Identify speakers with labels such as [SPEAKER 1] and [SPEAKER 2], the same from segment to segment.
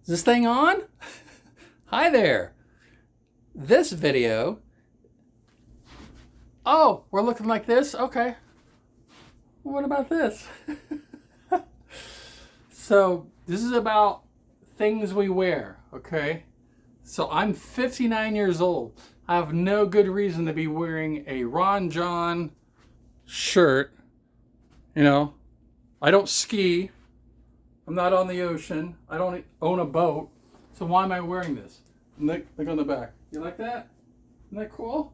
[SPEAKER 1] Is this thing on? Hi there. This video. Oh, we're looking like this? Okay. What about this? So, this is about things we wear, okay? So, I'm 59 years old. I have no good reason to be wearing a Ron John shirt. You know, I don't ski. I'm not on the ocean. I don't own a boat. So why am I wearing this? Look on the back. You like that? Isn't that cool?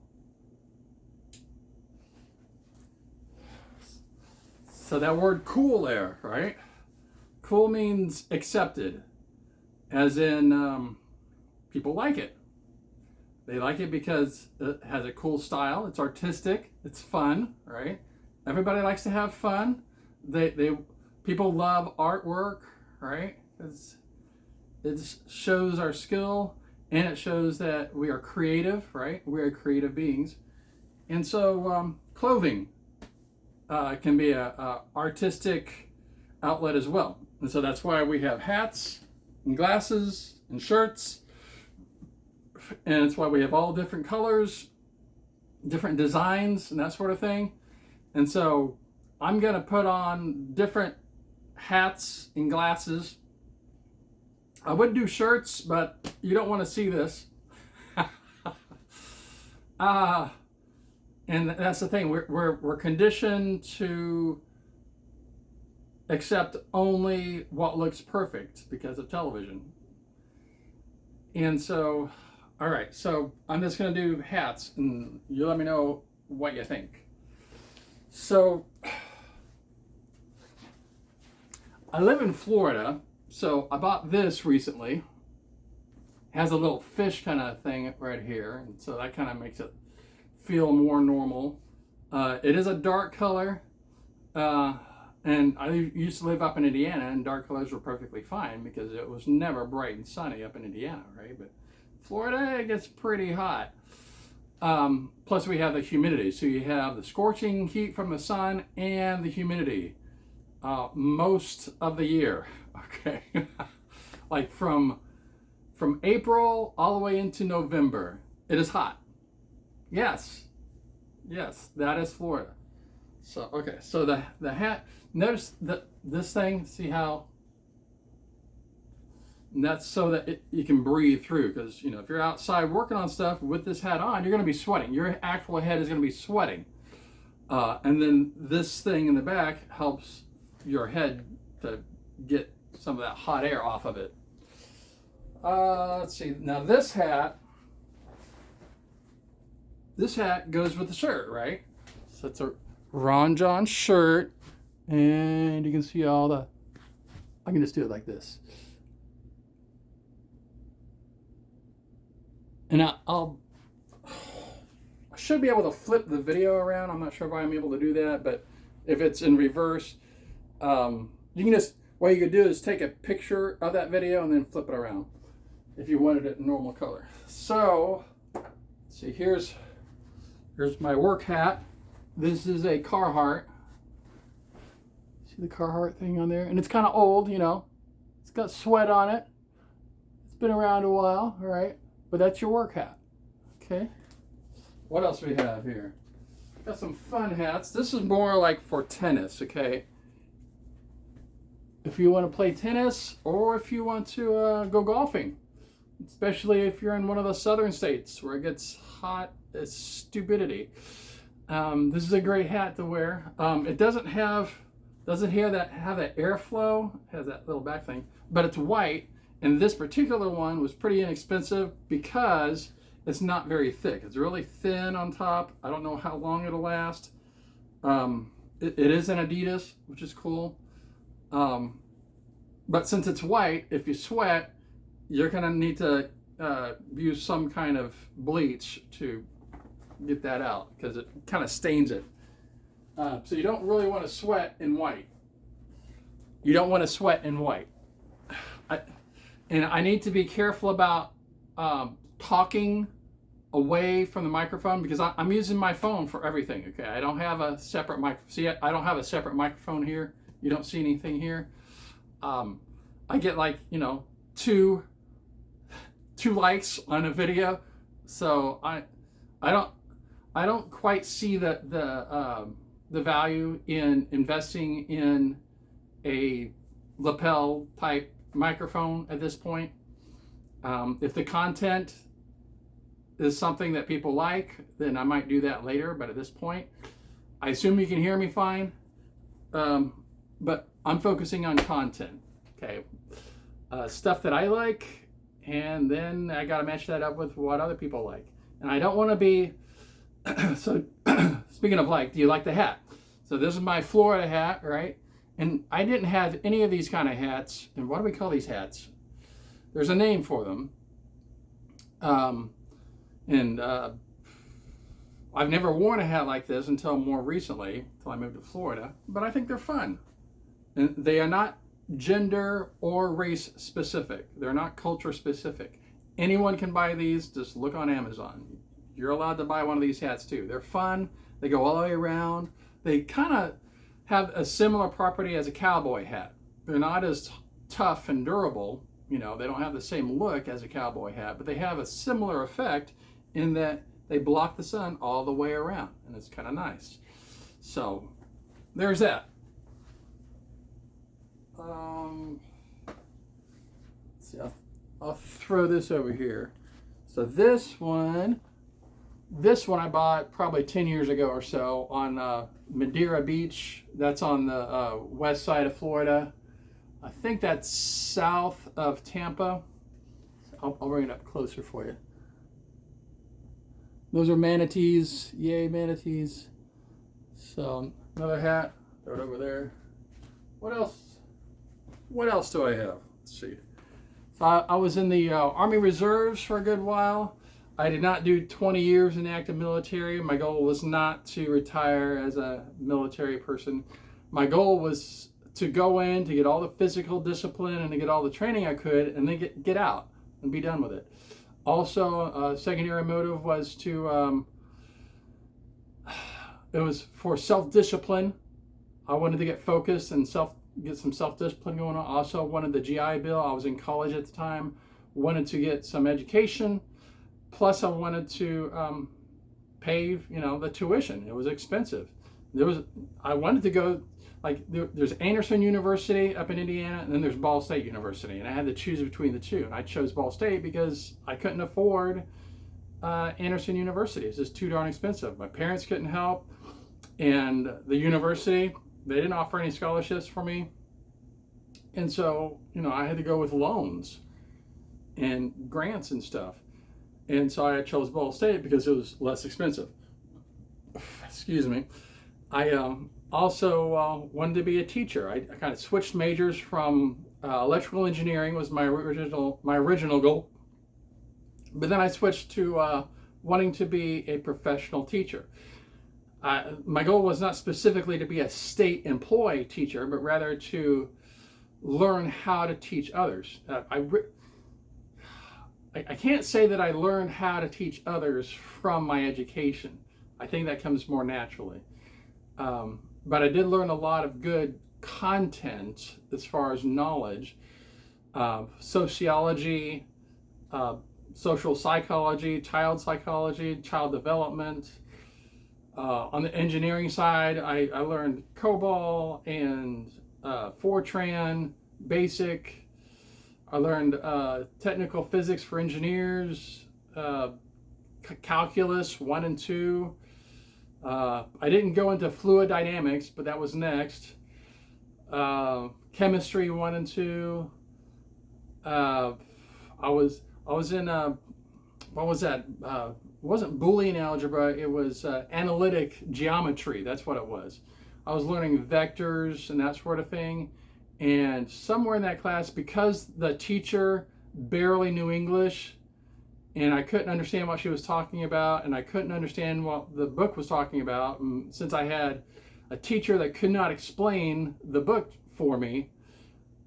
[SPEAKER 1] So that word cool there, right? Cool means accepted. As in, people like it. They like it because it has a cool style. It's artistic. It's fun, right? Everybody likes to have fun. People love artwork, right? Because it shows our skill and it shows that we are creative, right? We are creative beings. And so clothing can be a artistic outlet as well. And so that's why we have hats and glasses and shirts. And it's why we have all different colors, different designs, and that sort of thing. And so I'm going to put on different hats and glasses. I would do shirts, but you don't want to see this. And that's the thing. We're conditioned to accept only what looks perfect because of television. And so, all right. So I'm just going to do hats, and you let me know what you think. So I live in Florida, so I bought this recently. It has a little fish kind of thing right here, and so that kind of makes it feel more normal. It is a dark color, and I used to live up in Indiana, and dark colors were perfectly fine because it was never bright and sunny up in Indiana, right? But Florida, it gets pretty hot. Plus we have the humidity, so you have the scorching heat from the sun and the humidity most of the year. Okay. Like from April all the way into November, it is hot. Yes, that is Florida. So okay, so the hat, notice this thing, see how, and that's so that you can breathe through, because you know if you're outside working on stuff with this hat on, you're going to be sweating. Your actual head is going to be sweating, and then this thing in the back helps your head to get some of that hot air off of it. Let's see. Now this hat goes with the shirt, right? So it's a Ron John shirt, and you can see all the. I can just do it like this. And I should be able to flip the video around. I'm not sure if I'm able to do that, but if it's in reverse, you can just, what you could do is take a picture of that video and then flip it around if you wanted it in normal color. So, let's see, here's my work hat. This is a Carhartt. See the Carhartt thing on there? And it's kind of old, you know. It's got sweat on it. It's been around a while, all right? But that's your work hat, okay? What else we have here? Got some fun hats. This is more like for tennis, okay? If you want to play tennis or if you want to go golfing, especially if you're in one of the southern states where it gets hot as stupidity. This is a great hat to wear. It doesn't have that airflow. It has that little back thing, but it's white. And this particular one was pretty inexpensive because it's not very thick. It's really thin on top. I don't know how long it'll last. It is an Adidas, which is cool. But since it's white, if you sweat, you're gonna need to use some kind of bleach to get that out because it kind of stains it. So you don't really want to sweat in white. You don't want to sweat in white. And I need to be careful about talking away from the microphone because I'm using my phone for everything. Okay, I don't have a separate mic. See, I don't have a separate microphone here. You don't see anything here. I get like two likes on a video. So I don't quite see the value in investing in a lapel type microphone at this point. If the content is something that people like, then I might do that later. But at this point, I assume you can hear me fine. But I'm focusing on content. Okay, stuff that I like, and then I got to match that up with what other people like. And I don't want to be. So, speaking of like, do you like the hat? So this is my Florida hat, right? And I didn't have any of these kind of hats. And what do we call these hats? There's a name for them. I've never worn a hat like this until more recently, until I moved to Florida. But I think they're fun. And they are not gender or race specific. They're not culture specific. Anyone can buy these. Just look on Amazon. You're allowed to buy one of these hats too. They're fun. They go all the way around. They kind of have a similar property as a cowboy hat. They're not as tough and durable. You know, they don't have the same look as a cowboy hat, but they have a similar effect in that they block the sun all the way around, and it's kind of nice. So there's that. Let's see, I'll throw this over here. So this one I bought probably 10 years ago or so on Madeira Beach. That's on the west side of Florida. I think that's south of Tampa. I'll bring it up closer for you. Those are manatees. Yay, manatees. So another hat. Throw it over there. What else? What else do I have? Let's see. So I was in the Army Reserves for a good while. I did not do 20 years in the active military. My goal was not to retire as a military person. My goal was to go in, to get all the physical discipline and to get all the training I could, and then get out and be done with it. Also, secondary motive was to, it was for self-discipline. I wanted to get focused and get some self-discipline going on. Also wanted the GI Bill. I was in college at the time. Wanted to get some education. Plus, I wanted to pay, the tuition. It was expensive. I wanted to go, there's Anderson University up in Indiana, and then there's Ball State University, and I had to choose between the two. And I chose Ball State because I couldn't afford Anderson University. It's just too darn expensive. My parents couldn't help, and the university, they didn't offer any scholarships for me. And so, I had to go with loans and grants and stuff. And so I chose Ball State because it was less expensive. Excuse me. I also wanted to be a teacher. I kind of switched majors from electrical engineering was my original goal. But then I switched to wanting to be a professional teacher. My goal was not specifically to be a state employee teacher, but rather to learn how to teach others. I can't say that I learned how to teach others from my education. I think that comes more naturally. But I did learn a lot of good content as far as knowledge, sociology, social psychology, child development. On the engineering side, I learned COBOL and Fortran, BASIC. I learned technical physics for engineers, calculus 1 and 2. I didn't go into fluid dynamics, but that was next. Chemistry 1 and 2. I was in what was that? It wasn't Boolean algebra. It was analytic geometry. That's what it was. I was learning vectors and that sort of thing. And somewhere in that class, because the teacher barely knew English, and I couldn't understand what she was talking about, and I couldn't understand what the book was talking about, and since I had a teacher that could not explain the book for me,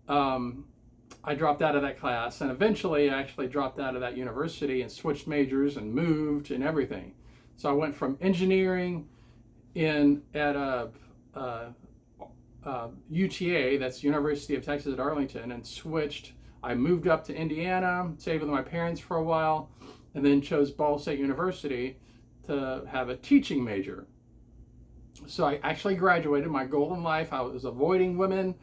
[SPEAKER 1] I dropped out of that class, and eventually I actually dropped out of that university and switched majors and moved and everything. So I went from engineering at UTA, that's University of Texas at Arlington, and switched I moved up to Indiana, stayed with my parents for a while, and then chose Ball State University to have a teaching major. So I actually graduated. My goal in life, I was avoiding women,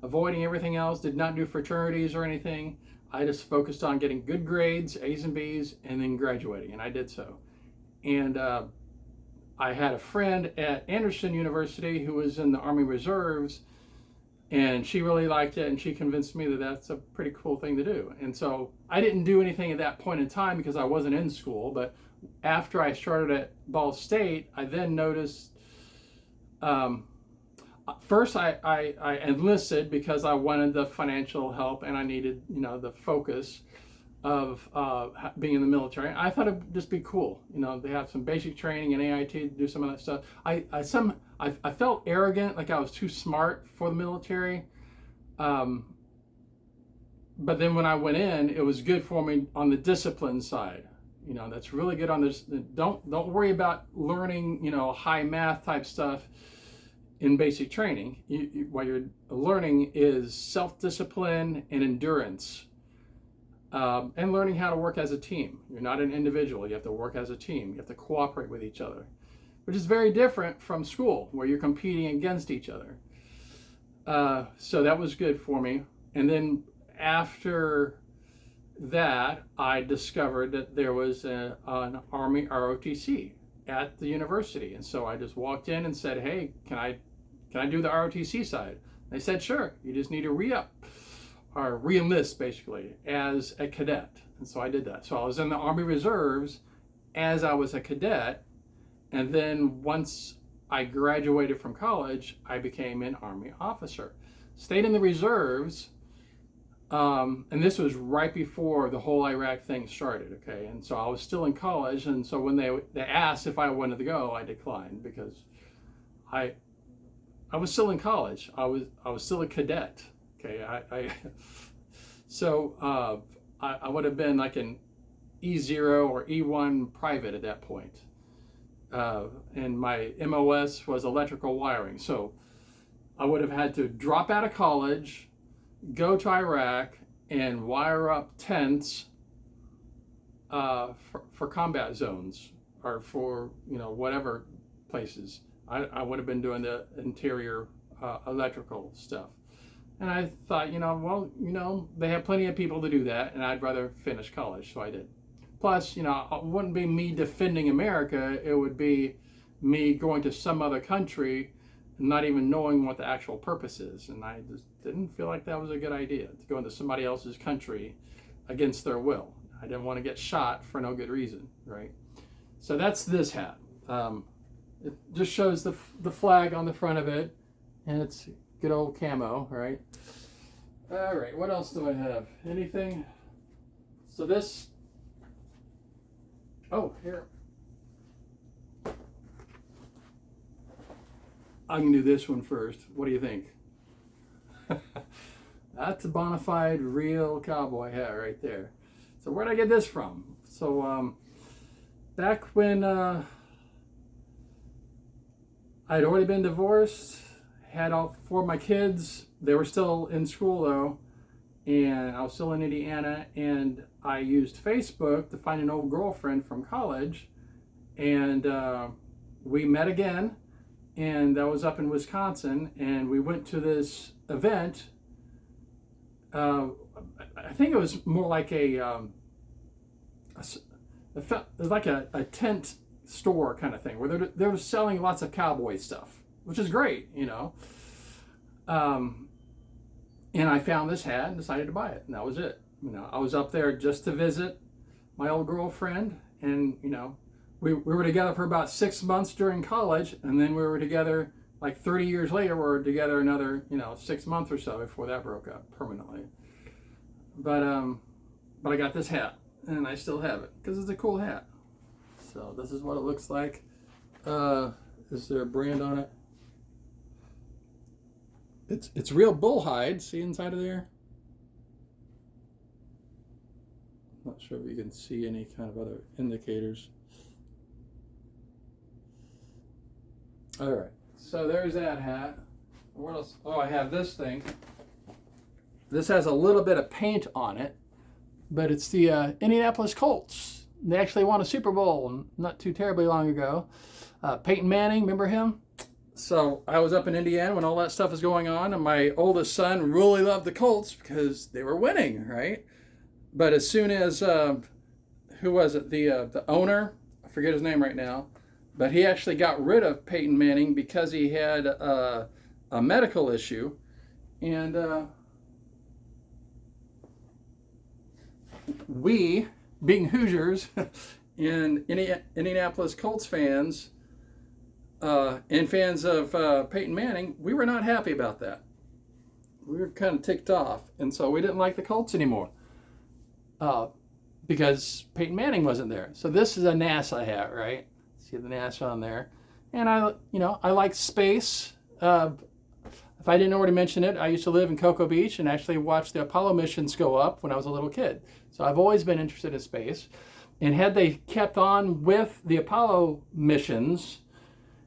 [SPEAKER 1] avoiding everything else, did not do fraternities or anything. I just focused on getting good grades, A's and B's, and then graduating, and I did so. And I had a friend at Anderson University who was in the Army Reserves, and she really liked it, and she convinced me that that's a pretty cool thing to do. And so I didn't do anything at that point in time because I wasn't in school, but after I started at Ball State, I then noticed, first I enlisted because I wanted the financial help and I needed, the focus of being in the military. I thought it'd just be cool, they have some basic training in AIT to do some of that stuff. I felt arrogant, like I was too smart for the military. But then when I went in, it was good for me on the discipline side. That's really good on this. Don't worry about learning, high math type stuff in basic training. What you're learning is self-discipline and endurance. And learning how to work as a team. You're not an individual. You have to work as a team. You have to cooperate with each other, which is very different from school where you're competing against each other. So that was good for me. And then after that, I discovered that there was an Army ROTC at the university. And so I just walked in and said, hey, can I do the ROTC side? They said, sure, you just need to re-up or re-enlist basically as a cadet. And so I did that. So I was in the Army Reserves as I was a cadet. And then once I graduated from college, I became an Army officer. Stayed in the reserves, and this was right before the whole Iraq thing started, okay? And so I was still in college, and so when they asked if I wanted to go, I declined because I was still in college. I was still a cadet, okay? So I would have been like an E0 or E1 private at that point. And my MOS was electrical wiring. So I would have had to drop out of college, go to Iraq, and wire up tents for combat zones or for whatever places. I would have been doing the interior electrical stuff. And I thought, they have plenty of people to do that, and I'd rather finish college, so I did. Plus, it wouldn't be me defending America, it would be me going to some other country and not even knowing what the actual purpose is. And I just didn't feel like that was a good idea, to go into somebody else's country against their will. I didn't want to get shot for no good reason, right? So that's this hat. It just shows the flag on the front of it, and it's good old camo, right? All right, what else do I have? Anything? So this, oh, here. I can do this one first. What do you think? That's a bona fide real cowboy hat right there. So where'd I get this from? So back when I'd already been divorced, had all four of my kids. They were still in school though, and I was still in Indiana, and I used Facebook to find an old girlfriend from college, and we met again, and that was up in Wisconsin, and we went to this event. I think it was more like it was like a tent store kind of thing where they were selling lots of cowboy stuff, which is great, and I found this hat and decided to buy it, and that was it. I was up there just to visit my old girlfriend, and we were together for about 6 months during college, and then we were together like 30 years later. We were together another 6 months or so before that broke up permanently. But I got this hat, and I still have it because it's a cool hat. So this is what it looks like. Is there a brand on it? It's real bull hide. See inside of there? Not sure if you can see any kind of other indicators. All right, so there's that hat. What else? Oh, I have this thing. This has a little bit of paint on it, but it's the Indianapolis Colts. They actually won a Super Bowl not too terribly long ago. Peyton Manning, remember him? So I was up in Indiana when all that stuff was going on, and my oldest son really loved the Colts because they were winning, right? But as soon as who was it? The owner, I forget his name right now, but he actually got rid of Peyton Manning because he had a medical issue, and we, being Hoosiers and Indianapolis Colts fans and fans of Peyton Manning, we were not happy about that. We were kind of ticked off, and so we didn't like the Colts anymore because Peyton Manning wasn't there. So this is a NASA hat, right? See the NASA on there, and I like space. If I didn't already mention it, I used to live in Cocoa Beach and actually watched the Apollo missions go up when I was a little kid. So I've always been interested in space. And had they kept on with the Apollo missions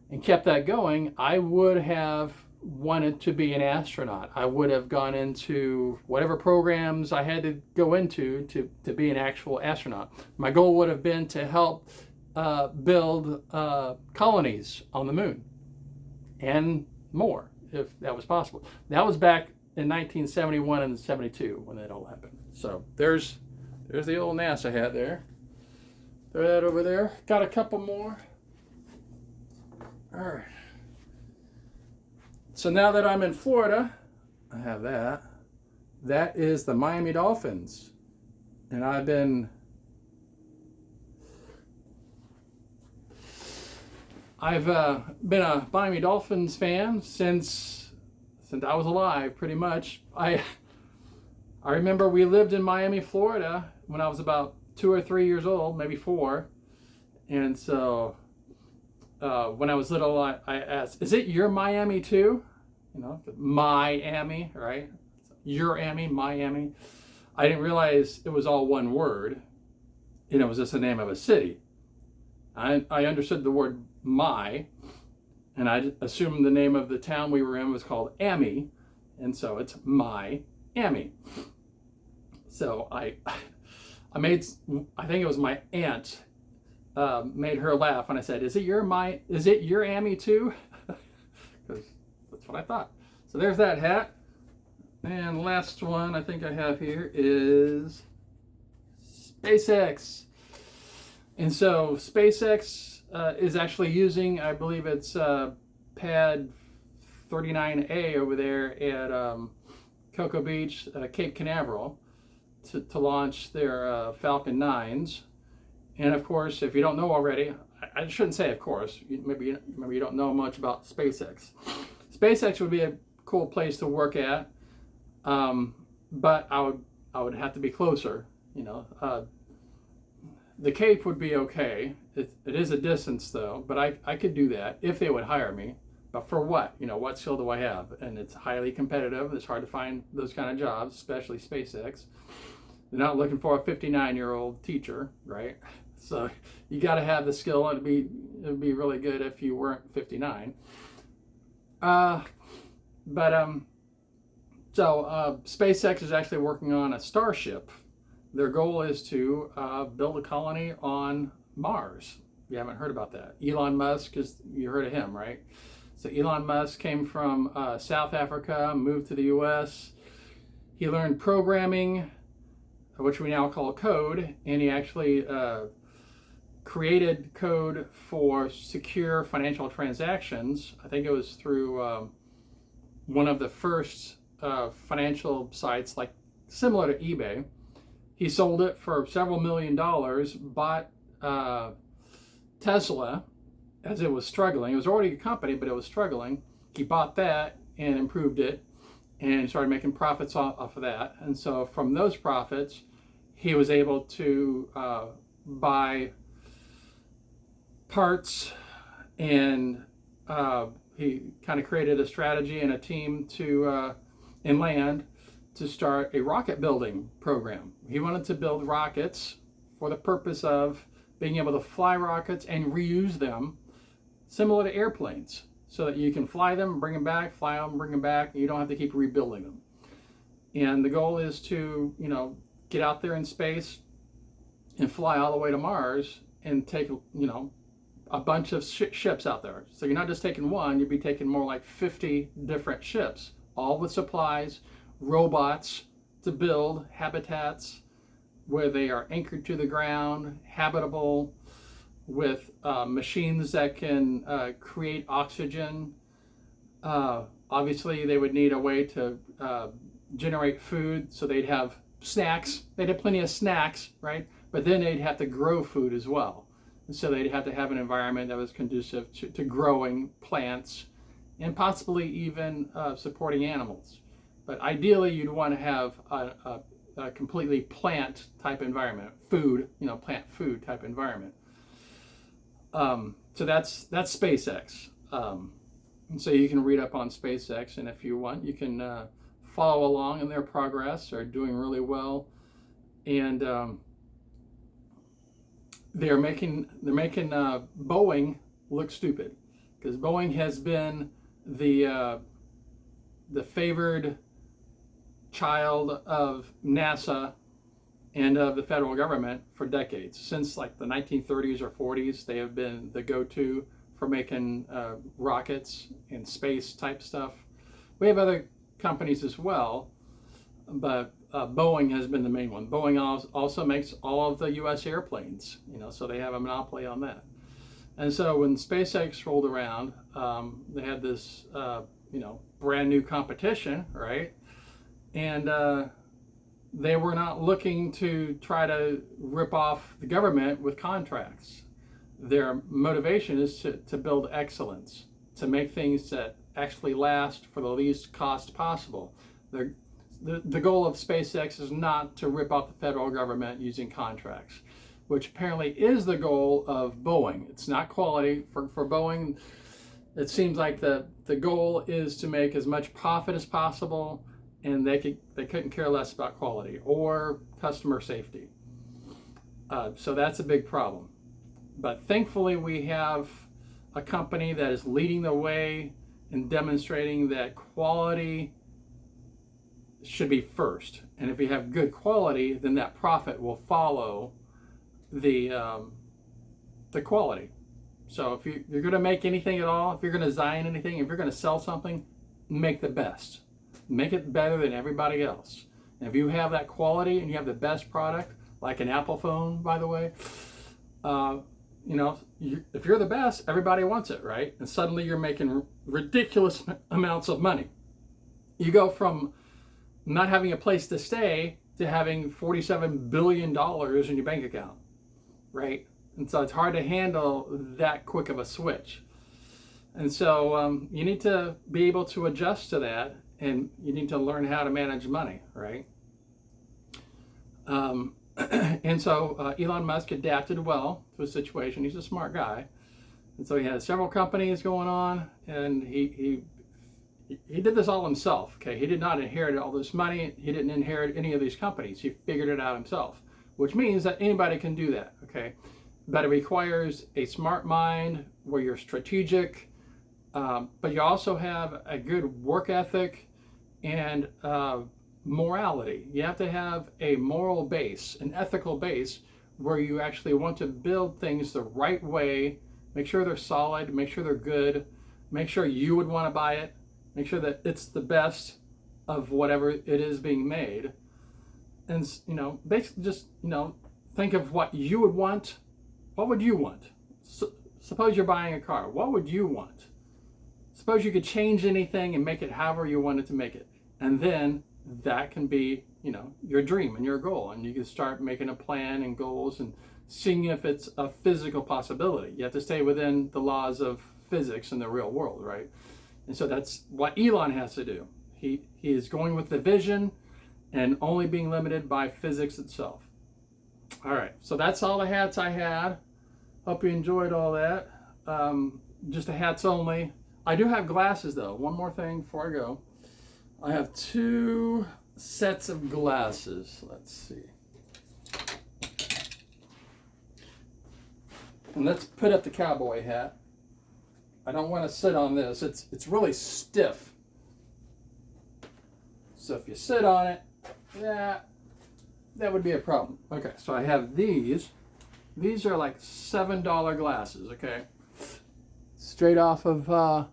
[SPEAKER 1] and kept that going, I would have wanted to be an astronaut. I would have gone into whatever programs I had to go into to be an actual astronaut. My goal would have been to help build colonies on the moon and more, if that was possible. That was back in 1971 and 72 when that all happened. So there's the old NASA hat there. Throw that over there. Got a couple more. All right. So now that I'm in Florida, I have that. That is the Miami Dolphins. And I've been a Miami Dolphins fan since I was alive, pretty much. I remember we lived in Miami, Florida when I was about 2 or 3 years old, maybe 4. And so when I was little, I asked, "Is it your Miami too?" Miami, right? Your Miami. I didn't realize it was all one word, and it was just the name of a city. I understood the word my, and I assumed the name of the town we were in was called Ami, and so it's Miami. So I think it was my aunt made her laugh when I said, "Is it your Ami too?" Because that's what I thought. So there's that hat. And last one I think I have here is SpaceX. And so SpaceX is actually using, I believe it's pad 39A over there at Cocoa Beach, Cape Canaveral, to launch their Falcon 9s. And of course, if you don't know already, I shouldn't say of course, maybe you don't know much about SpaceX. SpaceX would be a cool place to work at, but I would have to be closer. The Cape would be okay. It is a distance though, but I could do that if they would hire me. But for what? What skill do I have? And it's highly competitive. It's hard to find those kind of jobs, especially SpaceX. They're not looking for a 59-year-old teacher, right? So you got to have the skill, and it'd be really good if you weren't 59. So SpaceX is actually working on a Starship. Their goal is to build a colony on Mars. You haven't heard about that. Elon Musk, you heard of him, right? So Elon Musk came from South Africa, moved to the US. He learned programming, which we now call code, and he actually created code for secure financial transactions. I think it was through one of the first financial sites, like similar to eBay. He sold it for several $1 million, bought Tesla as it was struggling. It was already a company, but it was struggling. He bought that and improved it and started making profits off of that. And so from those profits, he was able to buy parts, and he kind of created a strategy and a team in land to start a rocket building program. He wanted to build rockets for the purpose of being able to fly rockets and reuse them, similar to airplanes, so that you can fly them, bring them back, fly them, bring them back, and you don't have to keep rebuilding them. And the goal is to, get out there in space and fly all the way to Mars and take, a bunch of ships out there. So you're not just taking one, you'd be taking more like 50 different ships, all with supplies, robots to build habitats where they are anchored to the ground, habitable, with machines that can create oxygen. Obviously, they would need a way to generate food, so they'd have snacks. They'd have plenty of snacks, right? But then they'd have to grow food as well. And so they'd have to have an environment that was conducive to growing plants and possibly even supporting animals. But ideally, you'd want to have a completely plant type environment, food, plant food type environment. So that's SpaceX. And so you can read up on SpaceX, and if you want, you can follow along in their progress. They're doing really well, and they're making Boeing look stupid, because Boeing has been the favored child of NASA and of the federal government for decades. Since like the 1930s or 40s, they have been the go-to for making rockets and space type stuff. We have other companies as well, but Boeing has been the main one. Boeing also makes all of the U.S. airplanes, so they have a monopoly on that. And so when SpaceX rolled around, they had this, brand new competition, right? And they were not looking to try to rip off the government with contracts. Their motivation is to build excellence, to make things that actually last for the least cost possible. The goal of SpaceX is not to rip off the federal government using contracts, which apparently is the goal of Boeing. It's not quality. For Boeing, it seems like the goal is to make as much profit as possible, and they couldn't care less about quality or customer safety. So that's a big problem. But thankfully, we have a company that is leading the way in demonstrating that quality should be first. And if you have good quality, then that profit will follow the quality. So if you're going to make anything at all, if you're going to design anything, if you're going to sell something, make the best. Make it better than everybody else. And if you have that quality and you have the best product, like an Apple phone, by the way, if you're the best, everybody wants it, right? And suddenly you're making ridiculous amounts of money. You go from not having a place to stay to having $47 billion in your bank account, right? And so it's hard to handle that quick of a switch. And so you need to be able to adjust to that, and you need to learn how to manage money, right? And so Elon Musk adapted well to a situation. He's a smart guy. And so he had several companies going on, and he did this all himself, okay? He did not inherit all this money. He didn't inherit any of these companies. He figured it out himself, which means that anybody can do that, okay? But it requires a smart mind where you're strategic, but you also have a good work ethic and morality. You have to have a moral base, an ethical base, where you actually want to build things the right way, make sure they're solid, make sure they're good, make sure you would want to buy it, make sure that it's the best of whatever it is being made. And, basically just, think of what you would want. What would you want? Suppose you're buying a car. What would you want? Suppose you could change anything and make it however you wanted to make it. And then that can be, your dream and your goal. And you can start making a plan and goals and seeing if it's a physical possibility. You have to stay within the laws of physics in the real world, right? And so that's what Elon has to do. He is going with the vision and only being limited by physics itself. All right, so that's all the hats I had. Hope you enjoyed all that. Just the hats only. I do have glasses though. One more thing before I go. I have 2 sets of glasses. Let's see. And let's put up the cowboy hat. I don't want to sit on this. It's really stiff. So if you sit on it, that would be a problem. Okay, so I have these. These are like $7 glasses, okay? Straight off of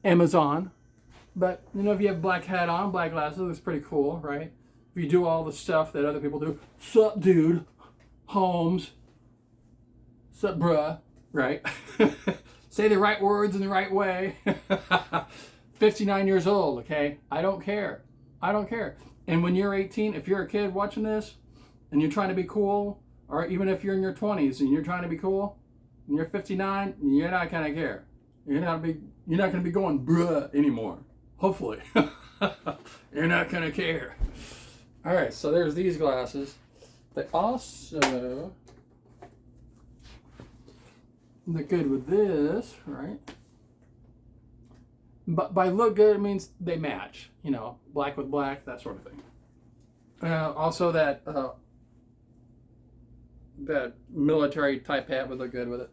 [SPEAKER 1] Amazon. But, you know, if you have black hat on, black glasses, it looks pretty cool, right? If you do all the stuff that other people do, sup, dude, Holmes, sup, bruh, right? Say the right words in the right way. 59 years old, okay? I don't care. I don't care. And when you're 18, if you're a kid watching this and you're trying to be cool, or even if you're in your 20s and you're trying to be cool, and you're 59, you're not gonna care. You're not gonna be going bruh anymore. Hopefully. You're not gonna care. All right, so there's these glasses. They also look good with this, right? But by look good, it means they match. You know, black with black, that sort of thing. Also, that military type hat would look good with it.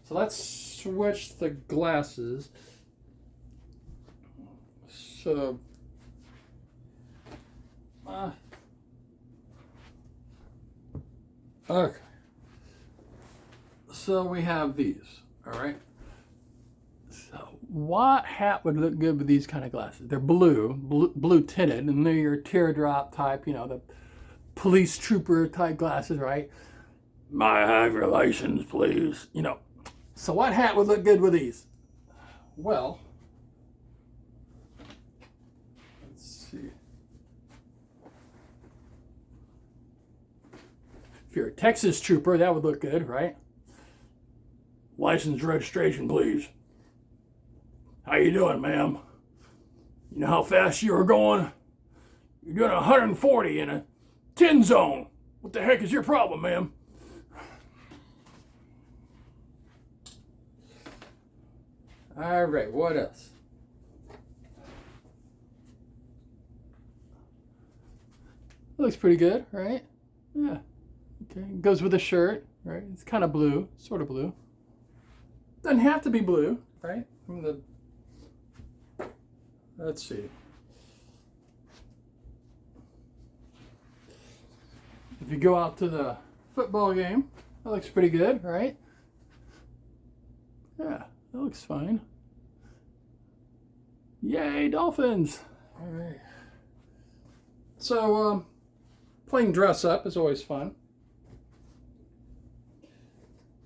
[SPEAKER 1] So let's switch the glasses. So, okay. So we have these, all right? So what hat would look good with these kind of glasses? They're blue tinted, and they're your teardrop type, you know, the police trooper type glasses, right? May I have your license, please? You know. So what hat would look good with these? Well, let's see. If you're a Texas trooper, that would look good, right? License registration, please. How you doing, ma'am? You know how fast you were going? You're doing 140 in a 10 zone. What the heck is your problem, ma'am? All right, what else? Looks pretty good, right? Yeah. Okay, goes with the shirt, right? It's kind of blue, sort of blue. Doesn't have to be blue, right? Let's see. If you go out to the football game, that looks pretty good, right? Yeah, that looks fine. Yay, Dolphins! All right. So, playing dress up is always fun.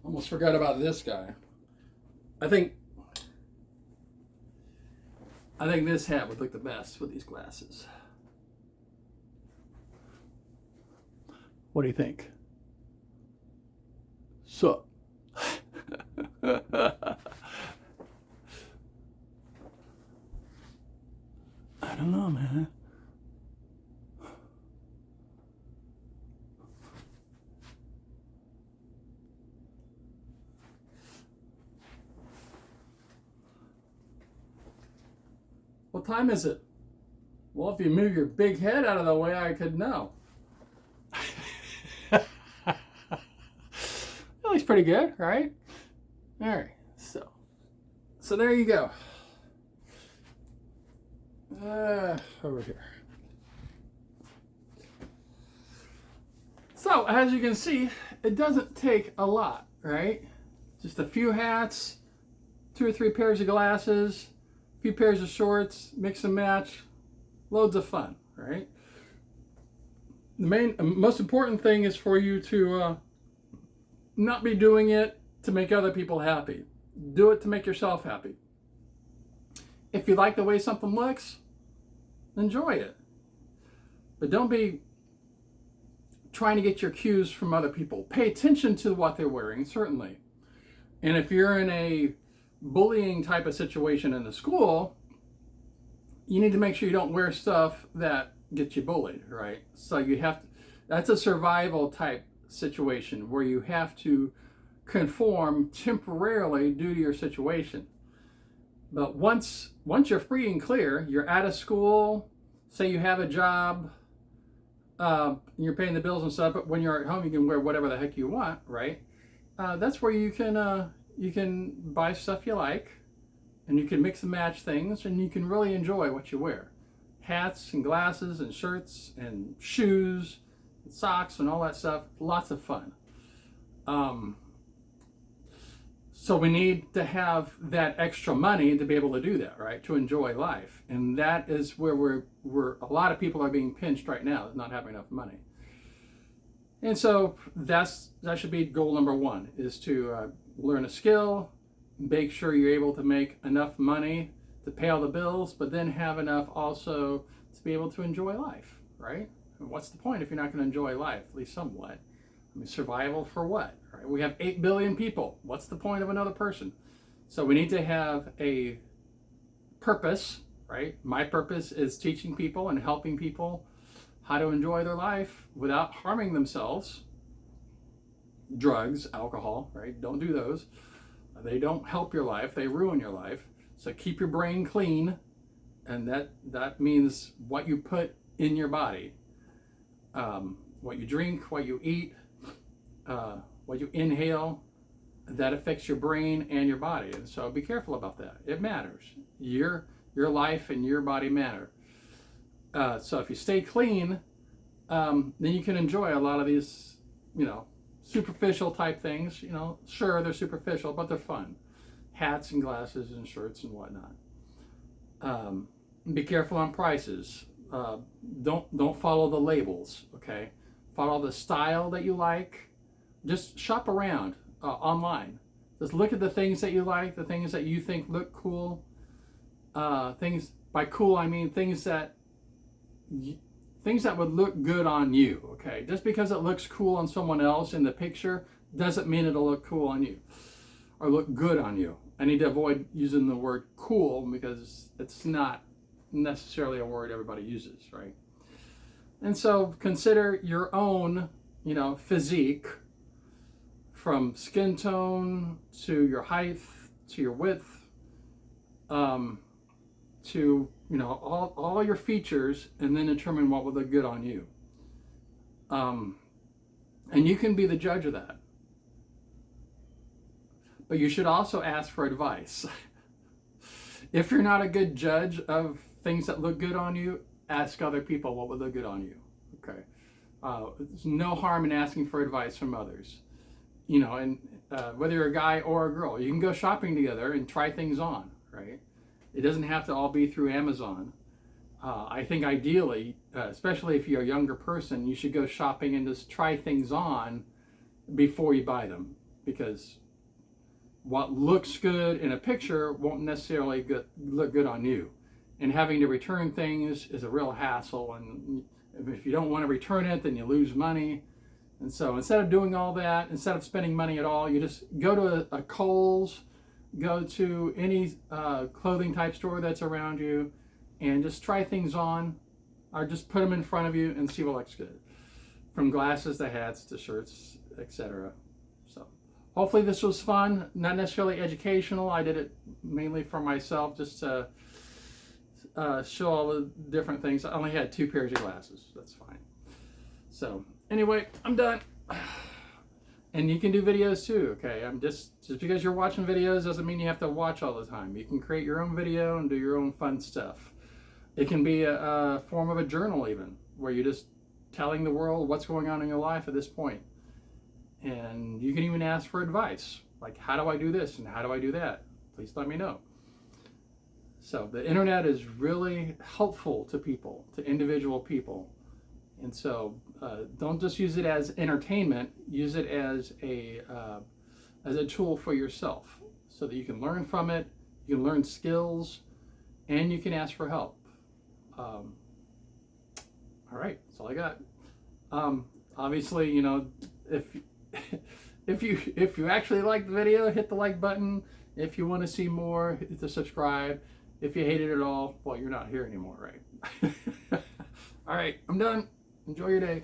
[SPEAKER 1] Almost forgot about this guy. I think this hat would look the best with these glasses. What do you think? So, I don't know, man. What time is it? Well, if you move your big head out of the way, I could know. That looks pretty good, right? All right, so there you go. Over here. So, as you can see, it doesn't take a lot, right? Just a few hats, 2 or 3 pairs of glasses, a few pairs of shorts, mix and match, loads of fun, right? The most important thing is for you to not be doing it to make other people happy. Do it to make yourself happy. If you like the way something looks, enjoy it. But don't be trying to get your cues from other people. Pay attention to what they're wearing, certainly. And if you're in a bullying type of situation in the school, you need to make sure you don't wear stuff that gets you bullied, right? So you have to, that's a survival type situation where you have to conform temporarily due to your situation. But once you're free and clear, you're out of school, say you have a job, you're paying the bills and stuff, but when you're at home, you can wear whatever the heck you want, right? That's where you can buy stuff you like, and you can mix and match things, and you can really enjoy what you wear. hats and glasses and shirts and shoes and socks and all that stuff. Lots of fun. So we need to have that extra money to be able to do that, right? To enjoy life. And that is where we're a lot of people are being pinched right now, not having enough money. And so that should be goal number one, is to learn a skill, make sure you're able to make enough money to pay all the bills, but then have enough also to be able to enjoy life, right? And what's the point if you're not going to enjoy life, at least somewhat? I mean, survival for what? Right? We have 8 billion people. What's the point of another person? So we need to have a purpose, right? My purpose is teaching people and helping people how to enjoy their life without harming themselves. Drugs, alcohol, right? Don't do those. They don't help your life. They ruin your life. So keep your brain clean. And that means what you put in your body. What you drink, what you eat, what you inhale, that affects your brain and your body. And so be careful about that. It matters. Your life and your body matter. So if you stay clean, then you can enjoy a lot of these, superficial type things. Sure, they're superficial, but they're fun. Hats and glasses and shirts and whatnot. Be careful on prices. Don't follow the labels, okay? Follow the style that you like. Just shop around online. Just look at the things that you like, the things that you think look cool. Things, by cool I mean things that would look good on you, okay? Just because it looks cool on someone else in the picture doesn't mean it'll look cool on you or look good on you. I need to avoid using the word cool because it's not necessarily a word everybody uses, right? And so consider your own, physique, from skin tone to your height to your width, to all your features, and then determine what will look good on you. And you can be the judge of that. But you should also ask for advice. If you're not a good judge of things that look good on you, ask other people what would look good on you. Okay. There's no harm in asking for advice from others. And whether you're a guy or a girl, you can go shopping together and try things on, right? It doesn't have to all be through Amazon. I think ideally, especially if you're a younger person, you should go shopping and just try things on before you buy them, because what looks good in a picture won't necessarily look good on you. And having to return things is a real hassle, and if you don't want to return it, then you lose money. And so instead of doing all that, instead of spending money at all, you just go to a Kohl's, go to any clothing type store that's around you, and just try things on, or just put them in front of you and see what looks good. From glasses to hats to shirts, etc. So hopefully this was fun, not necessarily educational. I did it mainly for myself, just to show all the different things. I only had 2 pairs of glasses. That's fine. So anyway, I'm done. And you can do videos too, okay? Just because you're watching videos doesn't mean you have to watch all the time. You can create your own video and do your own fun stuff. It can be a form of a journal even, where you're just telling the world what's going on in your life at this point. And you can even ask for advice, like, how do I do this and how do I do that? Please let me know. So the internet is really helpful to people, to individual people. And so don't just use it as entertainment, use it as a tool for yourself, so that you can learn from it, you can learn skills, and you can ask for help. All right, that's all I got. Obviously, if you actually like the video, hit the like button. If you want to see more, hit the subscribe. If you hate it at all, well, you're not here anymore, right? All right, I'm done. Enjoy your day.